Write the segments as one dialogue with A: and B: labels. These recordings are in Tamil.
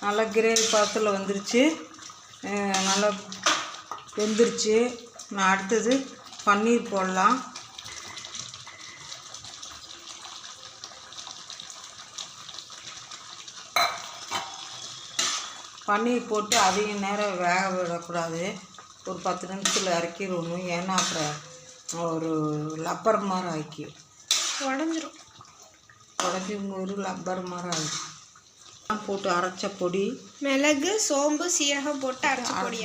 A: நல்லா கிரேவி பதத்தில் வந்துருச்சு, நல்லா வெந்துருச்சு. நான் அடுத்தது பன்னீர் போடலாம். பன்னீர் போட்டு அதிக நேரம் வேக விடக்கூடாது. ஒரு 10 நிமிஷத்தில் இறக்கிடணும். ஏன்னா அப்புறம் ஒரு லப்பர் மாதிரி ஆக்கி
B: உடஞ்சிரும்.
A: ஒரு லப்பர் மாதிரி ஆகிடும். போட்டு அரைச்ச பொடி,
B: மிளகு, சோம்பு, சீரகம் போட்டு அரைச்ச பொடி.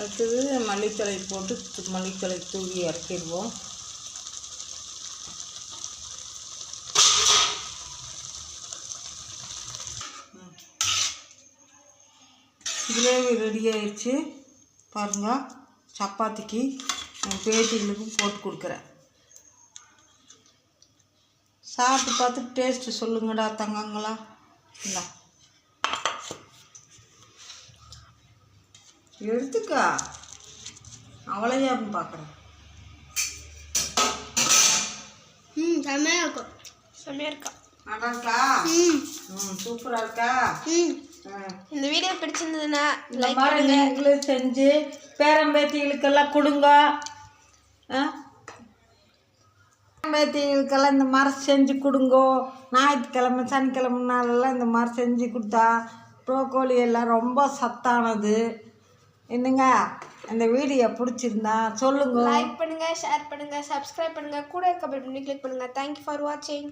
A: அடுத்தது மல்லித்தழை போட்டு மல்லித்தழை தூவி இறக்கிடுவோம். கிரேவி ரெடி ஆயிடுச்சு பாருங்கள். சப்பாத்திக்கு என் பேத்திகளுக்கு போட்டு கொடுக்குறேன். சாப்பிட்டு பார்த்து டேஸ்ட்டு சொல்லுங்கடா தங்கங்களா. இல்லை எடுத்துக்கா, அவ்வளோயான்னு பார்க்குறேன்.
B: செம்மையாக இருக்கும். செம்மையாக இருக்கா?
A: நல்லா இருக்கா? சூப்பராக இருக்கா?
B: இந்த வீடியோ பிடிச்சிருந்ததுன்னா
A: இந்த மாதிரி நீங்களும் செஞ்சு பேரம்பேத்திகளுக்கெல்லாம் கொடுங்க. பேத்திகளுக்கெல்லாம் இந்த மாதிரி செஞ்சு கொடுங்கோ. ஞாயிற்றுக்கிழமை சனிக்கிழமை நாளெல்லாம் இந்த மாதிரி செஞ்சு கொடுத்தா ப்ரோக்கோலி எல்லாம் ரொம்ப சத்தானது. என்னங்க, இந்த வீடியோ பிடிச்சிருந்தா சொல்லுங்க.
B: லைக் பண்ணுங்கள், ஷேர் பண்ணுங்கள், சப்ஸ்கிரைப் பண்ணுங்கள், கூட இருக்க பெல் பட்டனை கிளிக் பண்ணுங்கள். தேங்க்யூ ஃபார் வாட்சிங்.